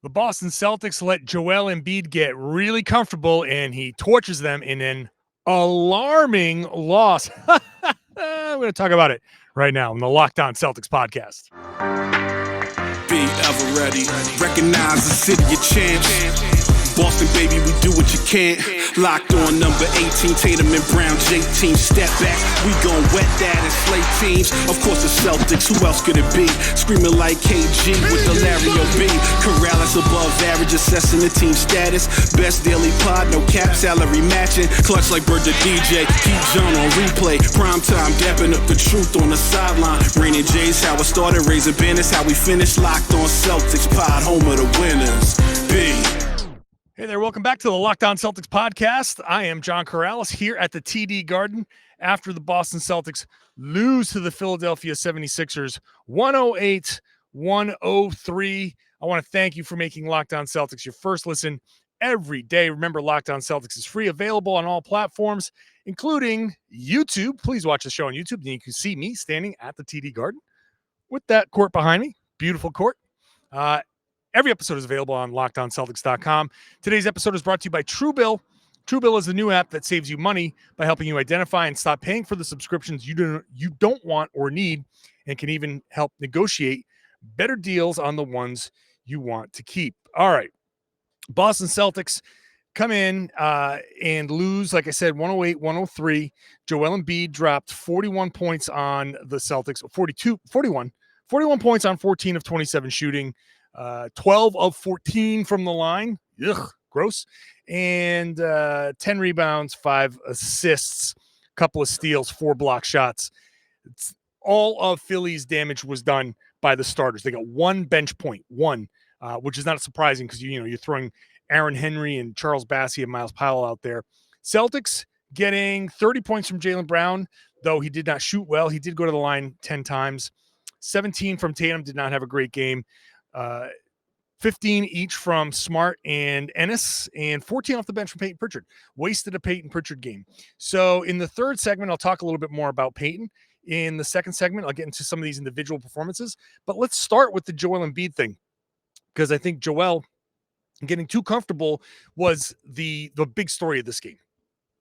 The Boston Celtics let Joel Embiid get really comfortable, and he torches them in an alarming loss. I'm going to talk about it right now on the Locked On Celtics podcast. Be ever ready. Recognize the city of champs. Boston, baby, we do what you can't. Locked on number 18, Tatum and Brown, J-team, step back. We gon' wet that and slay teams. Of course the Celtics, who else could it be? Screaming like KG with the Larry O.B. Karalis above average, assessing the team status. Best daily pod, no cap, salary matching. Clutch like Bird the DJ, keep John on replay. Prime time, dapping up the truth on the sideline. Raining J's, how it started, raising banners, how we finished. Locked on Celtics pod, home of the winners. B. Hey there, welcome back to the Locked On Celtics podcast. I am John Karalis here at the TD Garden after the Boston Celtics lose to the Philadelphia 76ers 108-103. I want to thank you for making Locked On Celtics your first listen every day. Remember, Locked On Celtics is free, available on all platforms, including YouTube. Please watch the show on YouTube, and you can see me standing at the TD Garden with that court behind me. Beautiful court. Every episode is available on LockedOnCeltics.com. Today's episode is brought to you by TrueBill. TrueBill is the new app that saves you money by helping you identify and stop paying for the subscriptions you don't want or need, and can even help negotiate better deals on the ones you want to keep. All right. Boston Celtics come in and lose, like I said, 108-103. Joel Embiid dropped 41 points on the Celtics, 41 points on 14 of 27 shooting. 12 of 14 from the line. Ugh, gross. And 10 rebounds, 5 assists, couple of steals, 4 block shots. All of Philly's damage was done by the starters. They got 1 bench point, which is not surprising because you're throwing Aaron Henry and Charles Bassey and Miles Powell out there. Celtics getting 30 points from Jaylen Brown, though he did not shoot well. He did go to the line 10 times. 17 from Tatum, did not have a great game. 15 each from Smart and Ennis, and 14 off the bench from Payton Pritchard. Wasted a Payton Pritchard game. So in the third segment, I'll talk a little bit more about Payton. In the second segment, I'll get into some of these individual performances. But let's start with the Joel Embiid thing, because I think Joel getting too comfortable was the big story of this game.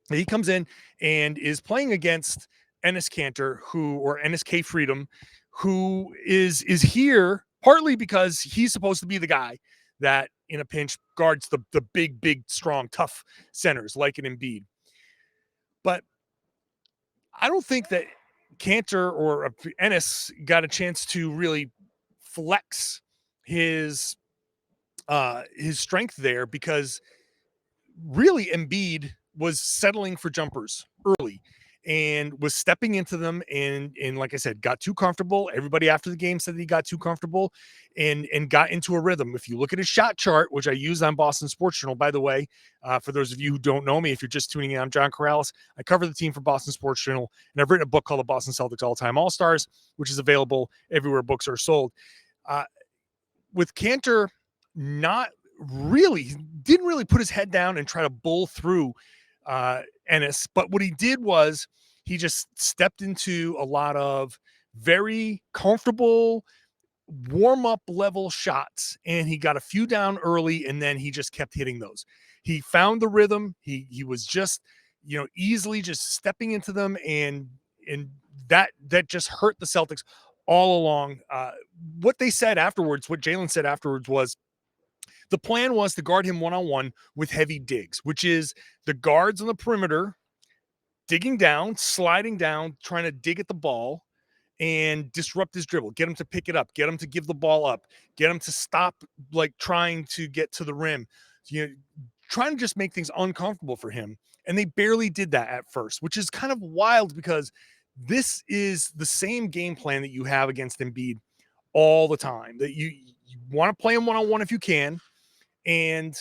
He comes in and is playing against Ennis Cantor, or Ennis K. Freedom, who is here partly because he's supposed to be the guy that, in a pinch, guards the big, strong, tough centers like an Embiid. But I don't think that Cantor or Ennis got a chance to really flex his strength there, because really Embiid was settling for jumpers early and was stepping into them, and like I said, got too comfortable. Everybody after the game said that he got too comfortable and got into a rhythm. If you look at his shot chart, which I use on Boston Sports Journal, by the way, for those of you who don't know me, if you're just tuning in, I'm John Karalis. I cover the team for Boston Sports Journal, and I've written a book called The Boston Celtics All-Time All-Stars, which is available everywhere books are sold. With Cantor didn't really put his head down and try to bull through Ennis, but what he did was he just stepped into a lot of very comfortable warm-up level shots, and he got a few down early, and then he just kept hitting those. He found the rhythm. He was just easily just stepping into them, and that just hurt the Celtics all along. What they said afterwards, what Jaylen said afterwards, was the plan was to guard him one-on-one with heavy digs, which is the guards on the perimeter digging down, sliding down, trying to dig at the ball and disrupt his dribble, get him to pick it up, get him to give the ball up, get him to stop trying to get to the rim, trying to just make things uncomfortable for him. And they barely did that at first, which is kind of wild, because this is the same game plan that you have against Embiid all the time, that you want to play him one-on-one if you can, and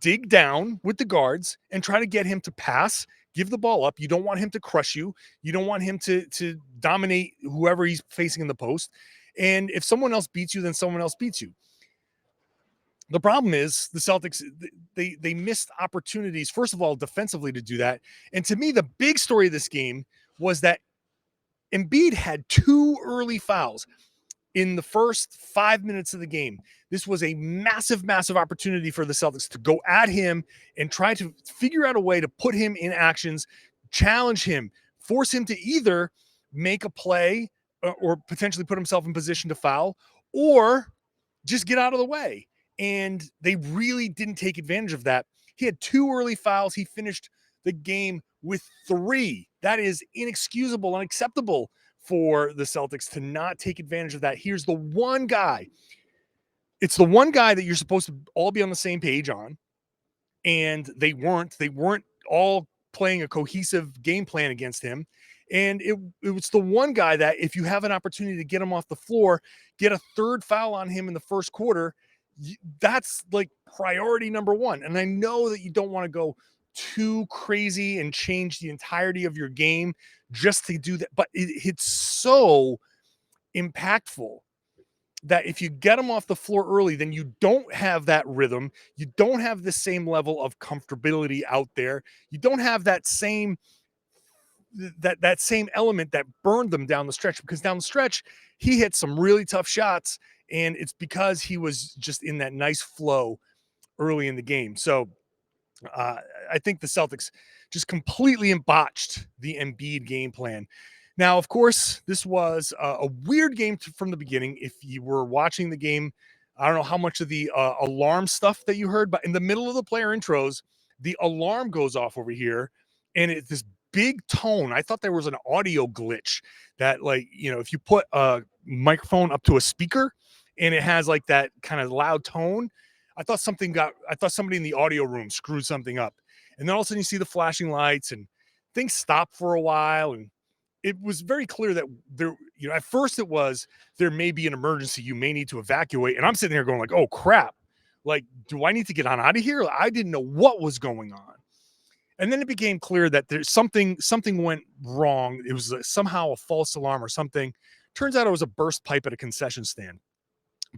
dig down with the guards and try to get him to pass, give the ball up. You don't want him to crush you. You don't want him to dominate whoever he's facing in the post. And if someone else beats you, then someone else beats you. The problem is the Celtics, they missed opportunities, first of all, defensively, to do that. And to me, the big story of this game was that Embiid had 2 early fouls. in the first 5 minutes of the game. This was a massive, massive opportunity for the Celtics to go at him and try to figure out a way to put him in actions, challenge him, force him to either make a play or potentially put himself in position to foul, or just get out of the way. And they really didn't take advantage of that. He had 2 early fouls. He finished the game with 3. That is inexcusable, unacceptable for the Celtics to not take advantage of that. Here's the one guy. It's the one guy that you're supposed to all be on the same page on. And they weren't. They weren't all playing a cohesive game plan against him. And it was the one guy that if you have an opportunity to get him off the floor, get a 3rd foul on him in the first quarter, that's like priority number 1. And I know that you don't want to go too crazy and change the entirety of your game just to do that. But it's so impactful that if you get them off the floor early, then you don't have that rhythm. You don't have the same level of comfortability out there. You don't have that same same element that burned them down the stretch, because down the stretch, he hit some really tough shots, and it's because he was just in that nice flow early in the game. So I think the Celtics just completely botched the Embiid game plan. Now, of course, this was a weird game from the beginning. If you were watching the game, I don't know how much of the alarm stuff that you heard, but in the middle of the player intros, the alarm goes off over here, and it's this big tone. I thought there was an audio glitch that, like, if you put a microphone up to a speaker and it has like that kind of loud tone, I thought somebody in the audio room screwed something up. And then all of a sudden you see the flashing lights and things stop for a while. And it was very clear that there, at first it was, there may be an emergency. You may need to evacuate. And I'm sitting here going like, oh crap. Like, do I need to get on out of here? I didn't know what was going on. And then it became clear that there's something went wrong. It was somehow a false alarm or something. Turns out it was a burst pipe at a concession stand.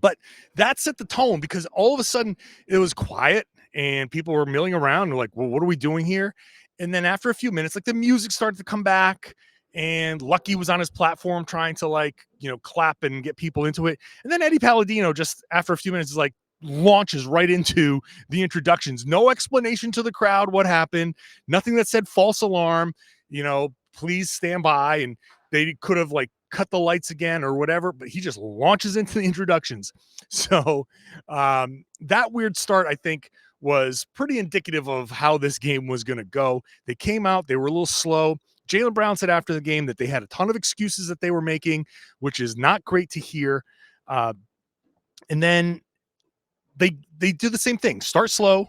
But that set the tone, because all of a sudden it was quiet and people were milling around. They're like, well, what are we doing here? And then after a few minutes, like, the music started to come back, and Lucky was on his platform trying to clap and get people into it. And then Eddie Palladino, just after a few minutes, is like, launches right into the introductions. No explanation to the crowd what happened. Nothing that said false alarm, please stand by. And they could have cut the lights again or whatever, but he just launches into the introductions. So that weird start, I think, was pretty indicative of how this game was going to go. They came out, they were a little slow. Jaylen Brown said after the game that they had a ton of excuses that they were making, which is not great to hear. And then they did the same thing. Start slow.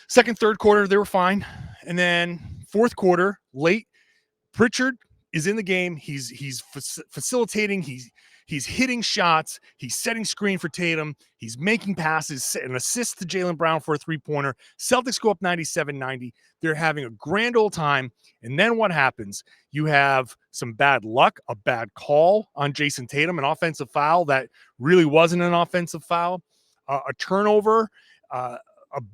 Second, third quarter, they were fine. And then fourth quarter, late, Pritchard is in the game. He's facilitating. He's hitting shots. He's setting screen for Tatum. He's making passes, an assist to Jaylen Brown for a 3-pointer. Celtics go up 97-90. They're having a grand old time. And then what happens? You have some bad luck, a bad call on Jayson Tatum, an offensive foul that really wasn't an offensive foul, a turnover, a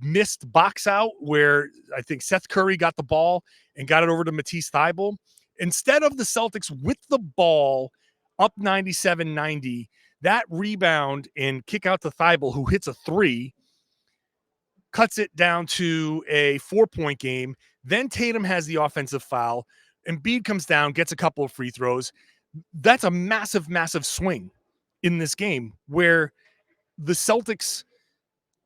missed box out where I think Seth Curry got the ball and got it over to Matisse Thybulle. Instead of the Celtics with the ball up 97-90, that rebound and kick out to Thybulle, who hits a 3, cuts it down to a 4-point game. Then Tatum has the offensive foul. Embiid comes down, gets a couple of free throws. That's a massive, massive swing in this game where the Celtics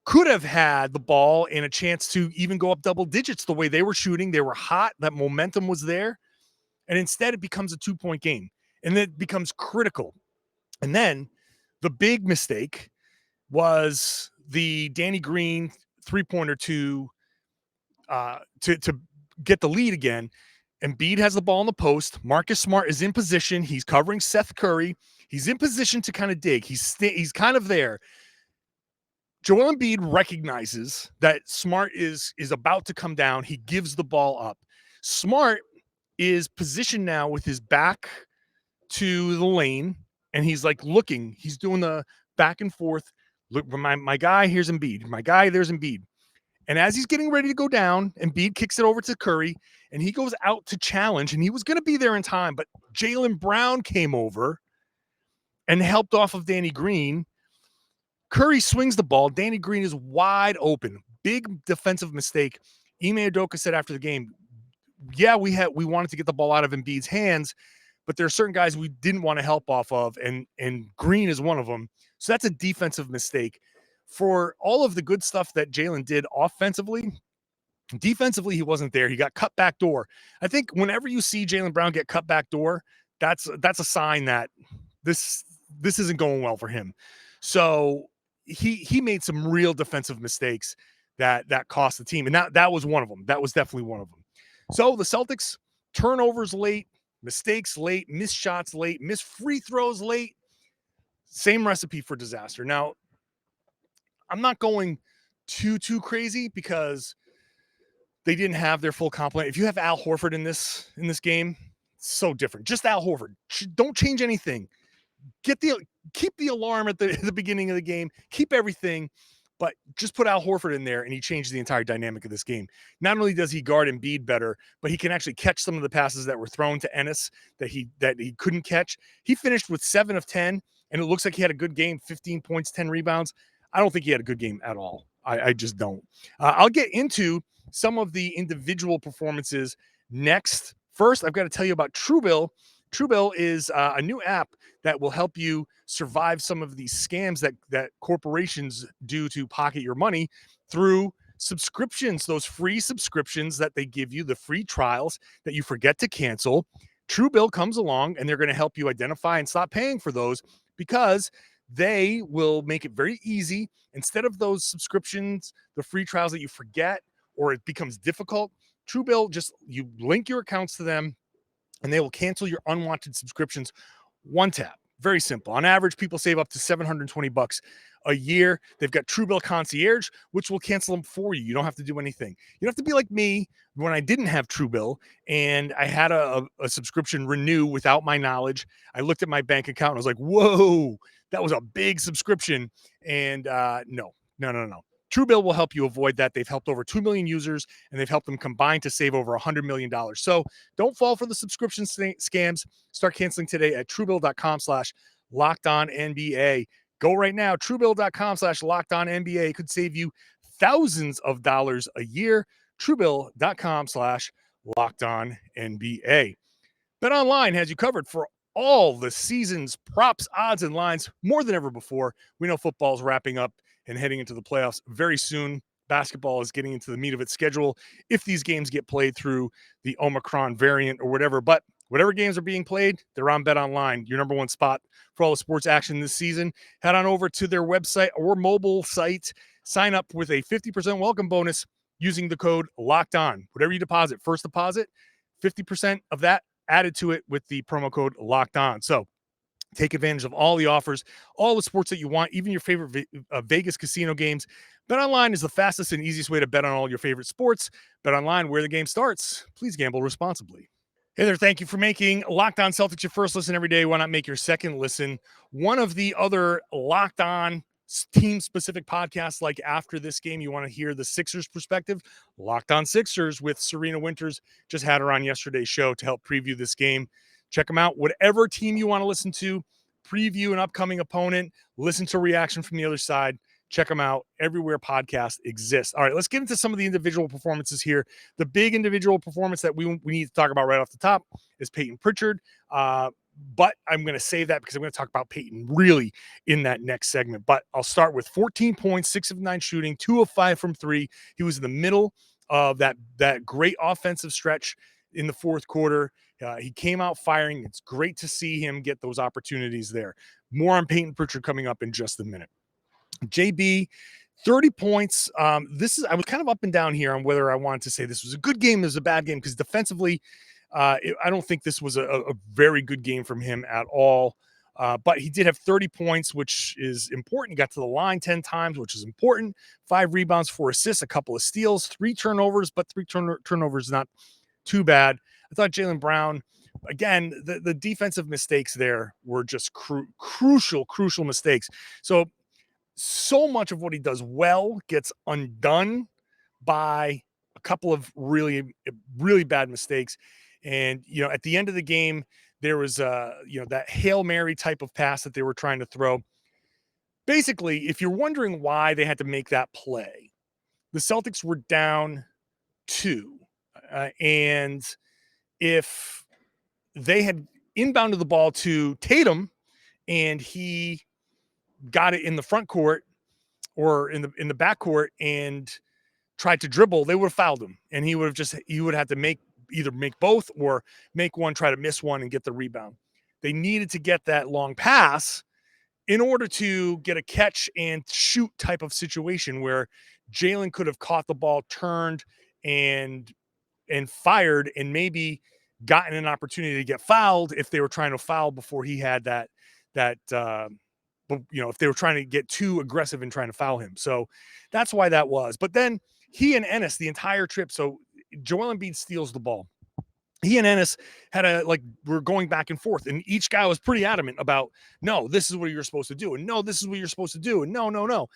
could have had the ball and a chance to even go up double digits the way they were shooting. They were hot. That momentum was there. And instead, it becomes a 2-point game, and it becomes critical. And then the big mistake was the Danny Green 3-pointer to get the lead again. Embiid has the ball in the post. Marcus Smart is in position. He's covering Seth Curry. He's in position to kind of dig. He's kind of there. Joel Embiid recognizes that Smart is about to come down. He gives the ball up. Smart is positioned now with his back to the lane, and he's looking. He's doing the back and forth. Look, my guy, here's Embiid. My guy, there's Embiid. And as he's getting ready to go down, Embiid kicks it over to Curry, and he goes out to challenge, and he was going to be there in time, but Jaylen Brown came over and helped off of Danny Green. Curry swings the ball. Danny Green is wide open. Big defensive mistake. Ime Udoka said after the game, yeah, we wanted to get the ball out of Embiid's hands, but there are certain guys we didn't want to help off of, and Green is one of them. So that's a defensive mistake. For all of the good stuff that Jaylen did offensively, defensively, he wasn't there. He got cut back door. I think whenever you see Jaylen Brown get cut back door, that's a sign that this isn't going well for him. So he made some real defensive mistakes that cost the team, and that was one of them. That was definitely one of them. So the Celtics, turnovers late, mistakes late, missed shots late, missed free throws late. Same recipe for disaster. Now, I'm not going too crazy because they didn't have their full complement. If you have Al Horford in this game, it's so different. Just Al Horford. Don't change anything. Keep the alarm at the beginning of the game. Keep everything, but just put Al Horford in there, and he changed the entire dynamic of this game. Not only does he guard Embiid better, but he can actually catch some of the passes that were thrown to Ennis that he couldn't catch. He finished with 7 of 10, and it looks like he had a good game, 15 points, 10 rebounds. I don't think he had a good game at all. I just don't. I'll get into some of the individual performances next. First, I've got to tell you about TrueBill. TrueBill is a new app that will help you survive some of these scams that corporations do to pocket your money through subscriptions, those free subscriptions that they give you, the free trials that you forget to cancel. TrueBill comes along, and they're going to help you identify and stop paying for those, because they will make it very easy. Instead of those subscriptions, the free trials that you forget or it becomes difficult, TrueBill, just you link your accounts to them, and they will cancel your unwanted subscriptions one tap. Very simple. On average, people save up to $720 a year. They've got TrueBill Concierge, which will cancel them for you. You don't have to do anything. You don't have to be like me when I didn't have TrueBill and I had a subscription renew without my knowledge. I looked at my bank account and I was like, whoa, that was a big subscription. And no. TrueBill will help you avoid that. They've helped over 2 million users, and they've helped them combine to save over $100 million. So don't fall for the subscription scams. Start canceling today at TrueBill.com/LockedOnNBA. Go right now, TrueBill.com/LockedOnNBA. It could save you thousands of dollars a year. TrueBill.com/LockedOnNBA. BetOnline has you covered for all the season's props, odds, and lines more than ever before. We know football's wrapping up and heading into the playoffs very soon. Basketball is getting into the meat of its schedule if these games get played through the Omicron variant or whatever. But whatever games are being played, they're on BetOnline, your number one spot for all the sports action this season. Head on over to their website or mobile site. Sign up with a 50% welcome bonus using the code LOCKEDON. Whatever you deposit, first deposit, 50% of that added to it with the promo code LOCKEDON. So take advantage of all the offers, all the sports that you want, even your favorite Vegas casino games. BetOnline is the fastest and easiest way to bet on all your favorite sports. BetOnline, where the game starts. Please gamble responsibly. Hey there, thank you for making Locked On Celtics your first listen every day. Why not make your second listen one of the other Locked On team-specific podcasts? Like after this game, you want to hear the Sixers perspective? Locked On Sixers with Serena Winters. Just had her on yesterday's show to help preview this game. Check them out. Whatever team you want to listen to, preview an upcoming opponent, listen to reaction from the other side. Check them out everywhere podcasts exist. All right, let's get into some of the individual performances here. The big individual performance that we need to talk about right off the top is Payton Pritchard. But I'm going to save that because I'm going to talk about Payton really in that next segment. But I'll start with 14 points, 6 of 9 shooting, 2 of 5 from 3. He was in the middle of that great offensive stretch in the fourth quarter. He came out firing. It's great to see him get those opportunities there. More on Payton Pritchard coming up in just a minute. JB, 30 points. I was kind of up and down here on whether I wanted to say this was a good game, this was a bad game, because defensively, I don't think this was a very good game from him at all. But he did have 30 points, which is important. He got to the line 10 times, which is important. 5 rebounds, 4 assists, a couple of steals, 3 turnovers, but 3 turnovers not too bad. I thought Jaylen Brown, again, the defensive mistakes there were just crucial mistakes. So much of what he does well gets undone by a couple of really, really bad mistakes. And, at the end of the game, There was that Hail Mary type of pass that they were trying to throw. Basically, if you're wondering why they had to make that play, the Celtics were down 2. And if they had inbounded the ball to Tatum and he got it in the front court or in the back court and tried to dribble, they would have fouled him, and he would have to either make both or make one, try to miss one and get the rebound. They needed to get that long pass in order to get a catch and shoot type of situation where Jaylen could have caught the ball, turned and fired, and maybe gotten an opportunity to get fouled if they were trying to foul before he had that if they were trying to get too aggressive in trying to foul him. So that's why that was. But then he and Ennis the entire trip. So Joel Embiid steals the ball. He and Ennis were going back and forth, and each guy was pretty adamant about, no, this is what you're supposed to do, and no, this is what you're supposed to do, and no.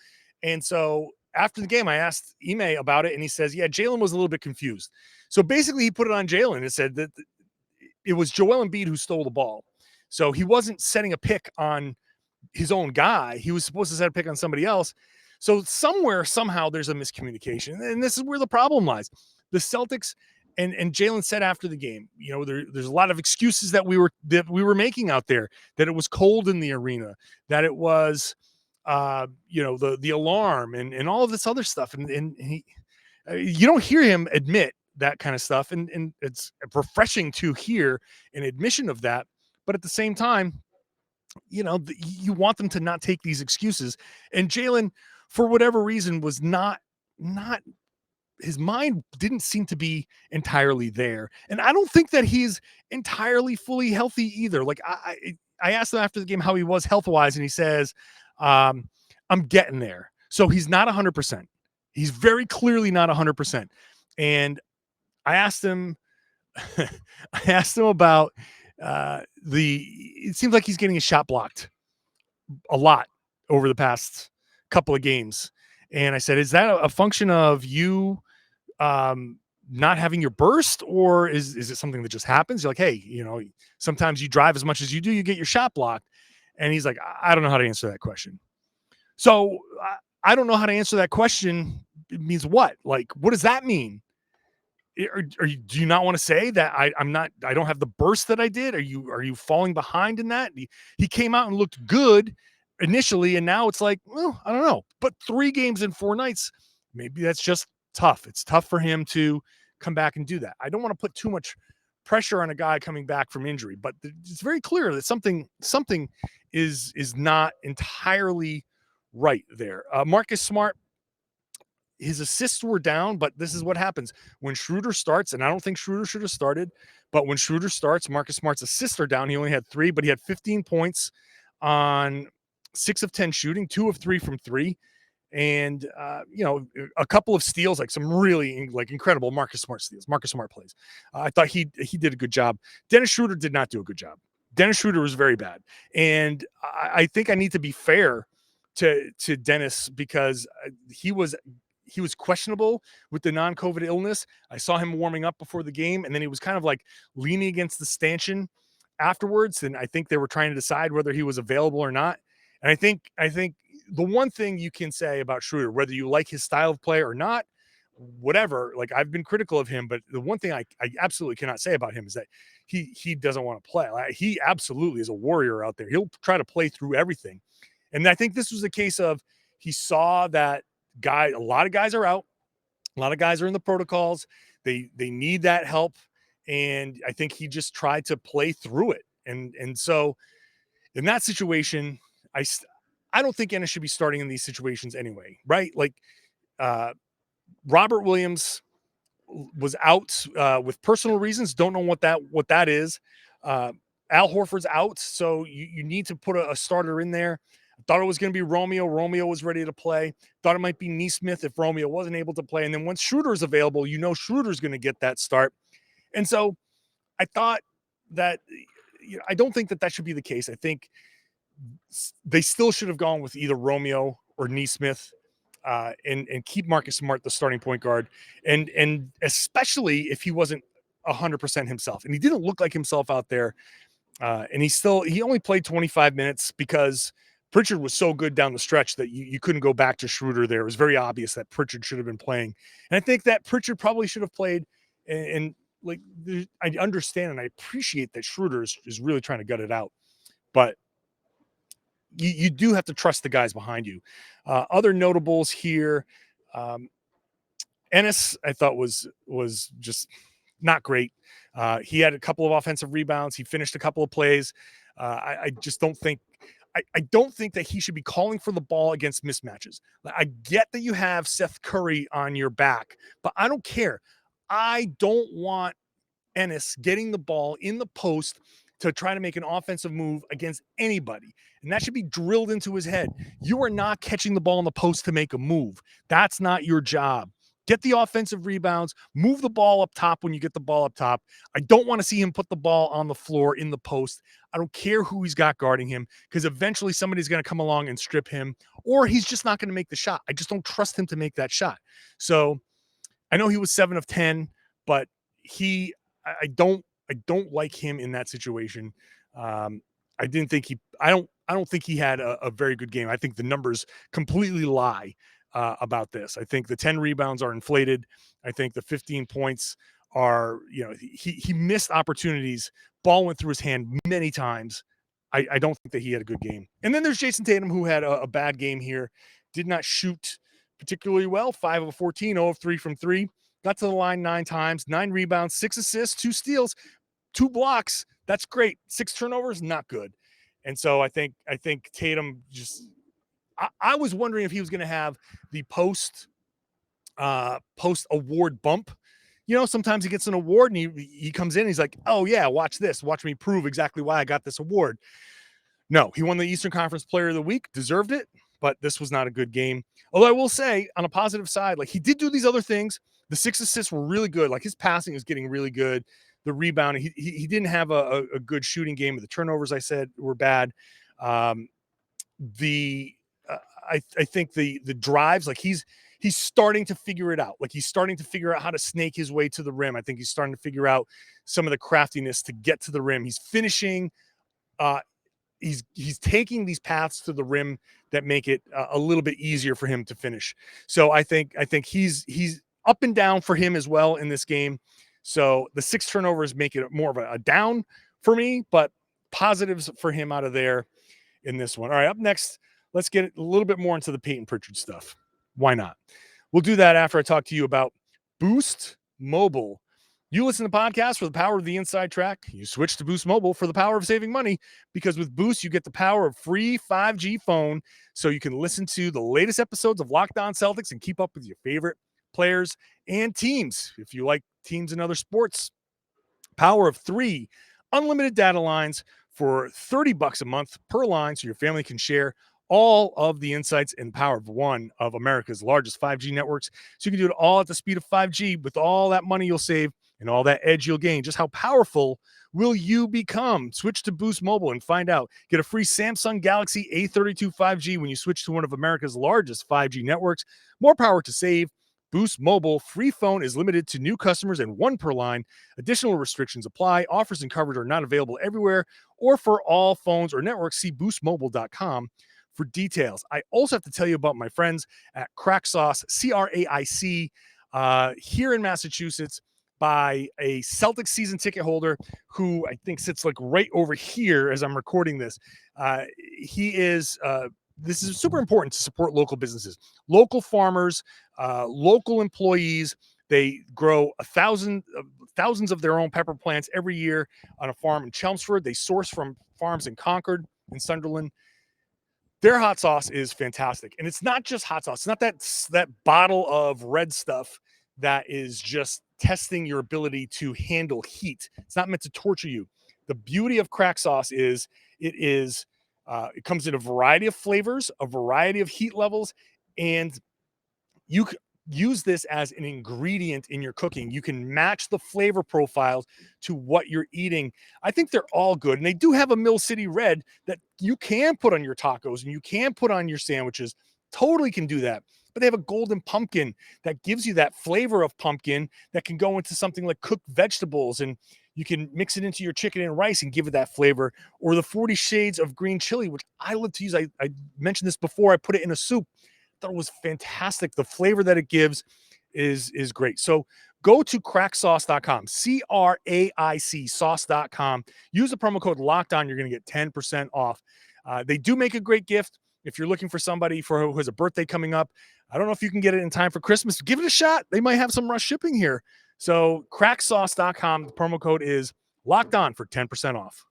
And so after the game, I asked Ime about it, and he says, yeah, Jaylen was a little bit confused. So basically, he put it on Jaylen and said that it was Joel Embiid who stole the ball. So he wasn't setting a pick on his own guy. He was supposed to set a pick on somebody else. So somehow, there's a miscommunication, and this is where the problem lies. The Celtics. And Jaylen said after the game, there's a lot of excuses that we were making out there, that it was cold in the arena, that it was, the alarm and all of this other stuff. And he, you don't hear him admit that kind of stuff. And it's refreshing to hear an admission of that. But at the same time, you want them to not take these excuses. And Jaylen, for whatever reason, was not his mind didn't seem to be entirely there. And I don't think that he's entirely fully healthy either. Like I asked him after the game how he was health-wise, and he says, I'm getting there. So he's not 100%. He's very clearly not 100%. And I asked him about it seems like he's getting his shot blocked a lot over the past couple of games. And I said, is that a function of you not having your burst, or is it something that just happens? You're like, hey, sometimes you drive as much as you do, you get your shot blocked. And he's like, I don't know how to answer that question. So I don't know how to answer that question. It means what? Like, what does that mean? Do you not want to say that I don't have the burst that I did? Are you falling behind in that? He came out and looked good initially, and now it's like, well, I don't know. But 3 games in 4 nights, maybe that's just tough. It's tough for him to come back and do that. I don't want to put too much pressure on a guy coming back from injury, but it's very clear that something is not entirely right there. Marcus Smart, his assists were down, but this is what happens when Schroeder starts. And I don't think Schroeder should have started, but when Schroeder starts, Marcus Smart's assists are down. He only had 3, but he had 15 points on 6 of 10 shooting, 2 of 3 from 3. And, a couple of steals, like some really incredible Marcus Smart steals, Marcus Smart plays. I thought he did a good job. Dennis Schroeder did not do a good job. Dennis Schroeder was very bad. And I think I need to be fair to Dennis, because he was questionable with the non-COVID illness. I saw him warming up before the game, and then he was kind of like leaning against the stanchion afterwards. And I think they were trying to decide whether he was available or not. And I think the one thing you can say about Schroeder, whether you like his style of play or not, whatever, like I've been critical of him, but the one thing I absolutely cannot say about him is that he doesn't want to play. He absolutely is a warrior out there. He'll try to play through everything. And I think this was a case of, he saw that a lot of guys are out. A lot of guys are in the protocols. They need that help. And I think he just tried to play through it. And so in that situation, I don't think Ennis should be starting in these situations anyway, right? Like Robert Williams was out with personal reasons. Don't know what that is. Al Horford's out, so you need to put a starter in there. I thought it was going to be Romeo. Romeo was ready to play. Thought it might be Nesmith if Romeo wasn't able to play. And then once Schroeder's available, Schroeder's going to get that start. And so I thought that I don't think that should be the case. I think they still should have gone with either Romeo or Nesmith and keep Marcus Smart the starting point guard. And especially if he wasn't 100% himself. And he didn't look like himself out there And he only played 25 minutes because Pritchard was so good down the stretch that you couldn't go back to Schroeder there. It was very obvious that Pritchard should have been playing. And I think that Pritchard probably should have played. And like, I understand and I appreciate that Schroeder is really trying to gut it out. But you do have to trust the guys behind you. Other notables here, Ennis, I thought was just not great. He had a couple of offensive rebounds. He finished a couple of plays. I just don't think I don't think that he should be calling for the ball against mismatches. I get that you have Seth Curry on your back, but I don't care. I don't want Ennis getting the ball in the post to try to make an offensive move against anybody. And that should be drilled into his head. You are not catching the ball in the post to make a move. That's not your job. Get the offensive rebounds, move the ball up top when you get the ball up top. I don't want to see him put the ball on the floor in the post. I don't care who he's got guarding him because eventually somebody's going to come along and strip him, or he's just not going to make the shot. I just don't trust him to make that shot. So I know he was 7 of 10, but I don't like him in that situation. I don't think he had a very good game. I think the numbers completely lie about this. I think the 10 rebounds are inflated. I think the 15 points are, he missed opportunities. Ball went through his hand many times. I don't think that he had a good game. And then there's Jayson Tatum, who had a bad game here. Did not shoot particularly well. 5 of 14, 0 of 3 from 3. Got to the line 9 times, 9 rebounds, 6 assists, 2 steals, 2 blocks. That's great. 6 turnovers, not good. And so I think Tatum just, I was wondering if he was going to have the post award bump. Sometimes he gets an award and he comes in and he's like, oh yeah, watch this. Watch me prove exactly why I got this award. No, he won the Eastern Conference Player of the Week, deserved it, but this was not a good game. Although I will say, on a positive side, like, he did do these other things. The 6 assists were really good. Like, his passing is getting really good. The rebounding, he didn't have a good shooting game. The turnovers, I said, were bad. I think the drives, like, he's starting to figure it out. Like, he's starting to figure out how to snake his way to the rim. I think he's starting to figure out some of the craftiness to get to the rim. He's finishing. He's taking these paths to the rim that make it a little bit easier for him to finish. So I think he's up and down for him as well in this game. So the 6 turnovers make it more of a down for me, but positives for him out of there in this one. All right, up next, let's get a little bit more into the Payton Pritchard stuff. Why not? We'll do that after I talk to you about Boost Mobile. You listen to podcasts for the power of the inside track. You switch to Boost Mobile for the power of saving money, because with Boost, you get the power of free 5G phone so you can listen to the latest episodes of Locked On Celtics and keep up with your favorite players and teams. If you like teams in other sports, power of 3 unlimited data lines for $30 a month per line so your family can share all of the insights and power of one of America's largest 5G networks. So you can do it all at the speed of 5G with all that money you'll save and all that edge you'll gain. Just how powerful will you become? Switch to Boost Mobile and find out. Get a free Samsung Galaxy A32 5G when you switch to one of America's largest 5G networks. More power to save. Boost Mobile free phone is limited to new customers and 1 per line. Additional restrictions apply. Offers and coverage are not available everywhere or for all phones or networks. See boostmobile.com for details. I also have to tell you about my friends at Crack Sauce, CRAIC, here in Massachusetts, by a Celtics season ticket holder who I think sits like right over here as I'm recording this. This is super important to support local businesses, local farmers, local employees. They grow thousands of their own pepper plants every year on a farm in Chelmsford. They source from farms in Concord and Sunderland. Their hot sauce is fantastic. And it's not just hot sauce. It's not that bottle of red stuff that is just testing your ability to handle heat. It's not meant to torture you. The beauty of Crack Sauce is it comes in a variety of flavors, a variety of heat levels, and you can use this as an ingredient in your cooking. You can match the flavor profiles to what you're eating. I think they're all good. And they do have a Mill City Red that you can put on your tacos and you can put on your sandwiches. Totally can do that. But they have a golden pumpkin that gives you that flavor of pumpkin that can go into something like cooked vegetables. And You can mix it into your chicken and rice and give it that flavor. Or the 40 shades of green chili, which I love to use. I mentioned this before. I put it in a soup. I thought it was fantastic. The flavor that it gives is great. So go to cracksauce.com, CRAIC sauce.com. Use the promo code LOCKEDON. You're going to get 10% off. They do make a great gift. If you're looking for somebody who has a birthday coming up, I don't know if you can get it in time for Christmas. Give it a shot. They might have some rush shipping here. So cracksauce.com. The promo code is locked on for 10% off.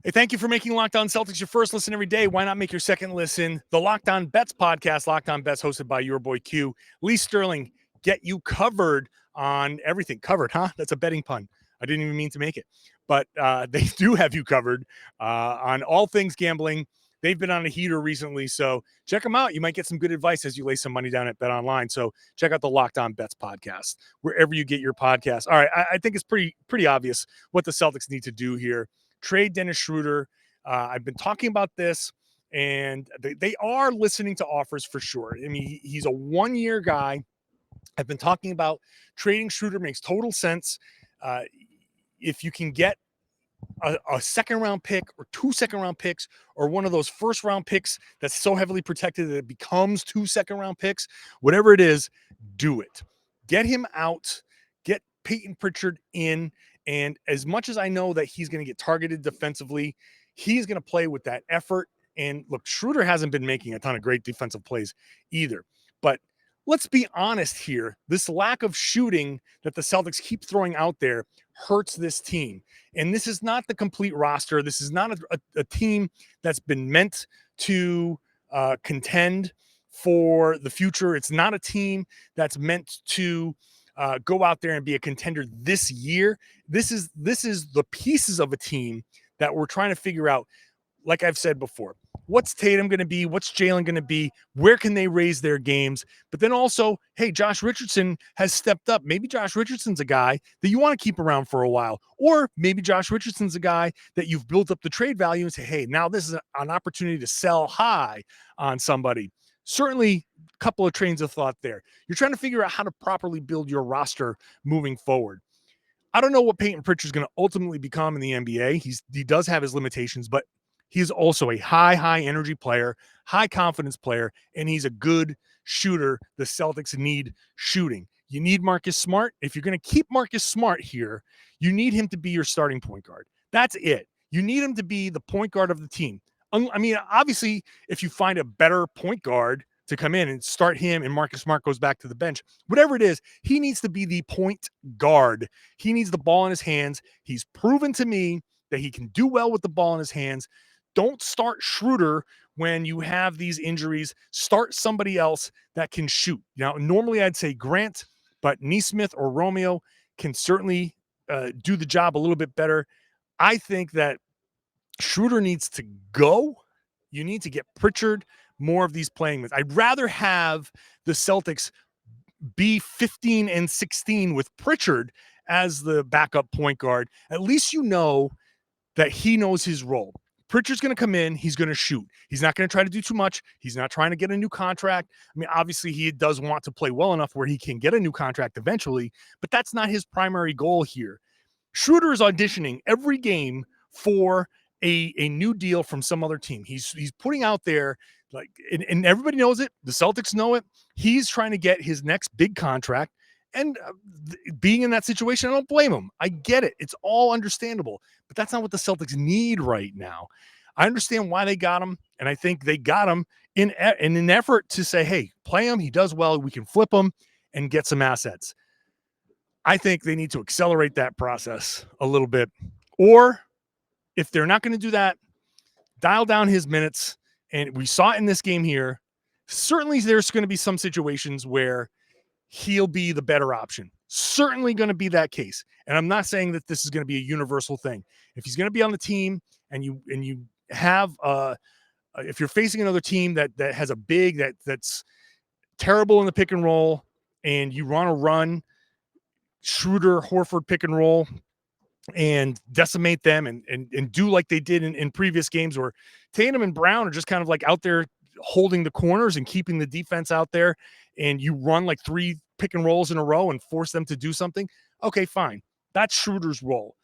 Hey, thank you for making Locked On Celtics your first listen every day. Why not make your second listen the Locked On Bets podcast, Locked On Bets, hosted by your boy Q. Lee Sterling, get you covered on everything. Covered, huh? That's a betting pun. I didn't even mean to make it. But they do have you covered on all things gambling. They've been on a heater recently, so check them out. You might get some good advice as you lay some money down at BetOnline. So check out the Locked On Bets podcast, wherever you get your podcast. All right, I think it's pretty obvious what the Celtics need to do here. Trade Dennis Schroeder. I've been talking about this, and they are listening to offers for sure. I mean, he's a one-year guy. I've been talking about trading Schroeder makes total sense. If you can get a second-round pick or 2 second-round picks or one of those first-round picks that's so heavily protected that it becomes 2 second-round picks, whatever it is, do it. Get him out. Get Payton Pritchard in. And as much as I know that he's going to get targeted defensively, he's going to play with that effort. And look, Schroeder hasn't been making a ton of great defensive plays either. But let's be honest here. This lack of shooting that the Celtics keep throwing out there hurts this team. And this is not the complete roster. This is not a team that's been meant to contend for the future. It's not a team that's meant to go out there and be a contender this year. This is the pieces of a team that we're trying to figure out. Like I've said before, what's Tatum going to be? What's Jaylen going to be? Where can they raise their games? But then also, hey, Josh Richardson has stepped up. Maybe Josh Richardson's a guy that you want to keep around for a while. Or maybe Josh Richardson's a guy that you've built up the trade value and say, hey, now this is an opportunity to sell high on somebody. Certainly a couple of trains of thought there. You're trying to figure out how to properly build your roster moving forward. I don't know what Payton Pritchard is going to ultimately become in the NBA. He does have his limitations, but he's also a high energy player, high confidence player, and he's a good shooter. The Celtics need shooting. You need Marcus Smart. If you're going to keep Marcus Smart here, you need him to be your starting point guard. That's it. You need him to be the point guard of the team. I mean, obviously, if you find a better point guard to come in and start him and Marcus Smart goes back to the bench, whatever it is, he needs to be the point guard. He needs the ball in his hands. He's proven to me that he can do well with the ball in his hands. Don't start Schroeder when you have these injuries. Start somebody else that can shoot. Now, normally I'd say Grant, but Nesmith or Romeo can certainly do the job a little bit better. I think that Schroeder needs to go. You need to get Pritchard more of these playing minutes. I'd rather have the Celtics be 15-16 with Pritchard as the backup point guard. At least you know that he knows his role. Pritchard's going to come in. He's going to shoot. He's not going to try to do too much. He's not trying to get a new contract. I mean, obviously, he does want to play well enough where he can get a new contract eventually, but that's not his primary goal here. Schroeder is auditioning every game for a new deal from some other team. He's putting out there, like, and everybody knows it. The Celtics know it. He's trying to get his next big contract. And being in that situation, I don't blame him. I get it. It's all understandable. But that's not what the Celtics need right now. I understand why they got him, and I think they got him in an effort to say, hey, play him. He does well. We can flip him and get some assets. I think they need to accelerate that process a little bit. Or if they're not going to do that, dial down his minutes. And we saw it in this game here. Certainly there's going to be some situations where he'll be the better option. Certainly going to be that case. And I'm not saying that this is going to be a universal thing. If he's going to be on the team and you have if you're facing another team that has a big that's terrible in the pick and roll, and you want to run Schroeder Horford pick and roll and decimate them and do like they did in previous games where Tatum and Brown are just kind of like out there holding the corners and keeping the defense out there, and you run like 3 pick and rolls in a row and force them to do something. Okay, fine. That's Schroeder's role.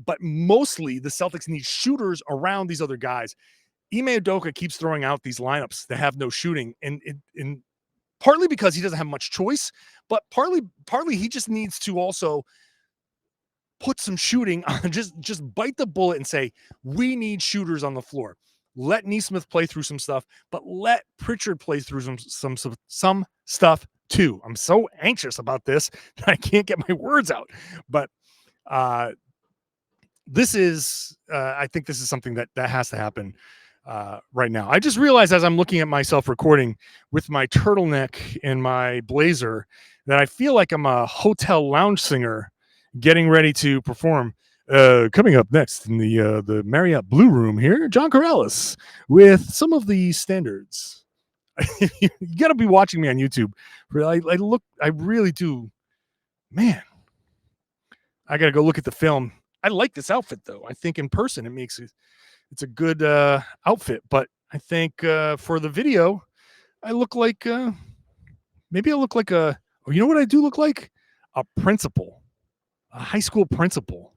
But mostly the Celtics need shooters around these other guys. Ime Udoka keeps throwing out these lineups that have no shooting, and partly because he doesn't have much choice, but partly he just needs to also put some shooting on, just bite the bullet and say, we need shooters on the floor. Let Nesmith play through some stuff, but let Pritchard play through some stuff too. I'm so anxious about this that I can't get my words out. But this is, I think this is something that has to happen right now. I just realized as I'm looking at myself recording with my turtleneck and my blazer that I feel like I'm a hotel lounge singer getting ready to perform. Coming up next in the Marriott Blue Room here, John Karalis with some of the standards. You got to be watching me on YouTube. I really do. Man, I got to go look at the film. I like this outfit though. I think in person it's a good outfit, but I think for the video, I look like maybe I look like you know what I do look like? A principal, a high school principal.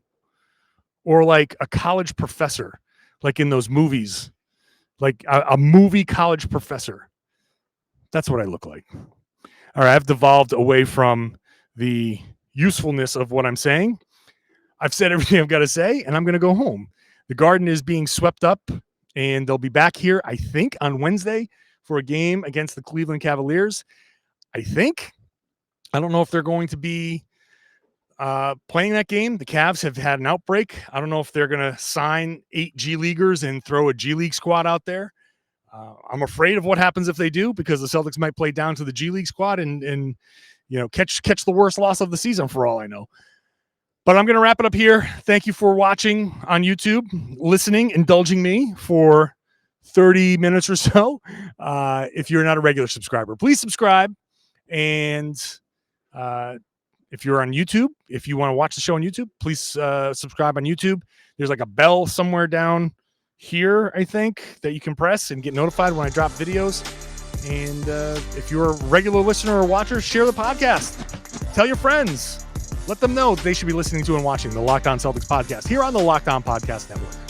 Or like a college professor, like in those movies, like a movie college professor. That's what I look like. All right, I've devolved away from the usefulness of what I'm saying. I've said everything I've got to say, and I'm going to go home. The Garden is being swept up, and they'll be back here, I think, on Wednesday for a game against the Cleveland Cavaliers. I think. I don't know if they're going to be playing that game. The Cavs have had an outbreak. I don't know if they're going to sign 8 G Leaguers and throw a G League squad out there. I'm afraid of what happens if they do, because the Celtics might play down to the G League squad and you know, catch the worst loss of the season for all I know. But I'm going to wrap it up here. Thank you for watching on YouTube, listening, indulging me for 30 minutes or so. If you're not a regular subscriber, please subscribe. And if you're on YouTube, if you want to watch the show on YouTube, please subscribe on YouTube. There's like a bell somewhere down here, I think, that you can press and get notified when I drop videos. And if you're a regular listener or watcher, share the podcast. Tell your friends. Let them know they should be listening to and watching the Locked On Celtics podcast here on the Locked On Podcast Network.